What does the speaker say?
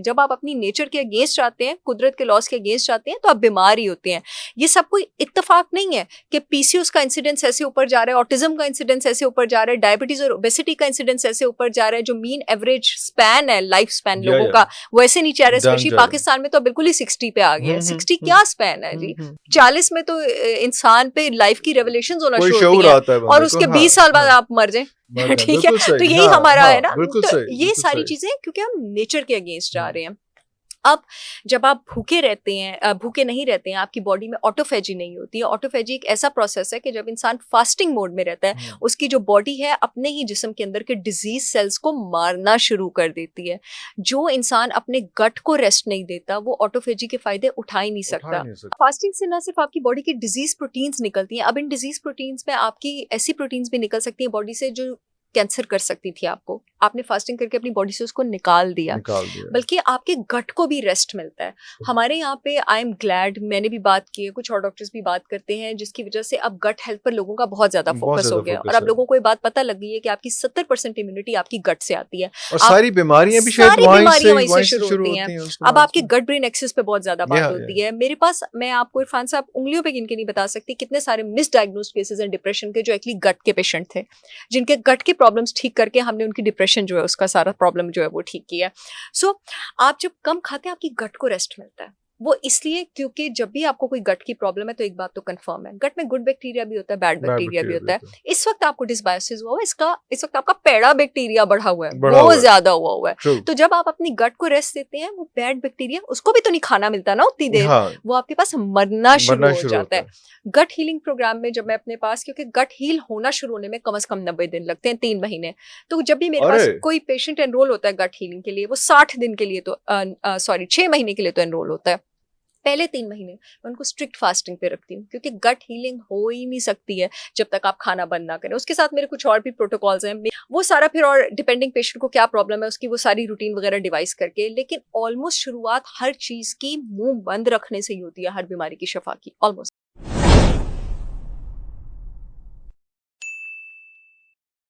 जब आप अपनी नेचर के अगेंस्ट जाते हैं, कुदरत के लॉस के अगेंस्ट जाते हैं, तो आप बीमार ही होते हैं। ये सब कोई इत्तेफाक नहीं है कि पीसीओएस का इंसिडेंस ऐसे ऊपर जा रहा है, ऑटिज्म का इंसिडेंस ऐसे ऊपर जा रहा है, डायबिटीज और ओबेसिटी का इंसिडेंस ऐसे ऊपर जा रहा है। जो मीन एवरेज स्पैन है, लाइफ स्पैन लोगों का, वो ऐसे नीचे आ रहा है। स्पेशली पाकिस्तान में तो बिल्कुल ही 60 पे आ गया है। 60 क्या स्पैन है जी? 40 में तो इंसान पे लाइफ की रेवलेशंस होना शुरू होती है और उसके 20 साल बाद आप मर जाएं। ठीक है, तो यही हमारा है ना। तो ये सारी चीजें क्योंकि हम नेचर के अगेंस्ट जा रहे हैं। अब जब आप भूखे रहते हैं, भूखे नहीं रहते हैं, आपकी बॉडी में ऑटोफेजी नहीं होती है। ऑटोफेजी एक ऐसा प्रोसेस है कि जब इंसान फास्टिंग मोड में रहता है, उसकी जो बॉडी है अपने ही जिस्म के अंदर के डिजीज सेल्स को मारना शुरू कर देती है। जो इंसान अपने गट को रेस्ट नहीं देता, वो ऑटोफेजी के फायदे उठा ही नहीं सकता। फास्टिंग से ना सिर्फ आपकी बॉडी की डिजीज प्रोटीन्स निकलती हैं, अब इन डिजीज प्रोटीन्स में आपकी ऐसी प्रोटीन्स भी निकल सकती है बॉडी से जो कैंसर कर सकती थी आपको। आपने फास्टिंग करके अपनी बॉडी से उसको निकाल दिया। बल्कि आपके गट को भी रेस्ट मिलता है। हमारे यहाँ पे आई एम ग्लैड, मैंने भी बात की है, कुछ और डॉक्टर्स भी बात करते हैं, जिसकी वजह से अब गट हेल्थ पर लोगों का बहुत ज्यादा फोकस हो गया और अब लोगों को ये बात पता लग गई है कि आपकी 70% इम्यूनिटी आपकी गट से आती है और सारी बीमारियां भी शायद वहीं से शुरू होती हैं। अब आपकी गट ब्रेन एक्सिस पे बहुत ज्यादा बात होती है। मेरे पास, मैं आपको इरफान साहब उंगलियों पे गिन के नहीं बता सकती कितने सारे मिसडायग्नोज्ड केसेस हैं डिप्रेशन के, जो एक्चुअली गट के पेशेंट थे, जिनके गट के प्रॉब्लम्स ठीक करके हमने उनकी डिप्रेशन जो है उसका सारा प्रॉब्लम जो है वो ठीक किया। सो आप जब कम खाते हैं आपकी गट को रेस्ट मिलता है। वो इसलिए क्योंकि जब भी आपको कोई गट की प्रॉब्लम है तो एक बात तो कंफर्म है, गट में गुड बैक्टीरिया भी होता है, बैड बैक्टीरिया भी होता है। इस वक्त आपको डिसबायोसिस हुआ है, इस वक्त आपका पेड़ा बैक्टीरिया बढ़ा हुआ है, बहुत ज्यादा हुआ है। तो जब आप अपनी गट को रेस्ट देते हैं, वो बैड बैक्टीरिया, उसको भी तो नहीं खाना मिलता ना उतनी देर, वो आपके पास मरना शुरू हो जाता है। गट हीलिंग प्रोग्राम में जब मैं अपने पास, क्योंकि गट हील होना शुरू होने में कम से कम 90 दिन लगते हैं, 3 महीने, तो जब भी मेरे पास कोई पेशेंट एनरोल होता है गट हीलिंग के लिए, वो 60 दिन के लिए तो 6 महीने के लिए तो एनरोल होता है। पहले 3 महीने मैं उनको स्ट्रिक्ट फास्टिंग पे रखती हूँ, क्योंकि गट हीलिंग हो ही नहीं सकती है जब तक आप खाना बंद ना करें। उसके साथ मेरे कुछ और भी प्रोटोकॉल्स हैं, वो सारा फिर, और डिपेंडिंग पेशेंट को क्या प्रॉब्लम है उसकी वो सारी रूटीन वगैरह डिवाइस करके। लेकिन ऑलमोस्ट शुरुआत हर चीज की मुंह बंद रखने से ही होती है, हर बीमारी की शफा की, ऑलमोस्ट।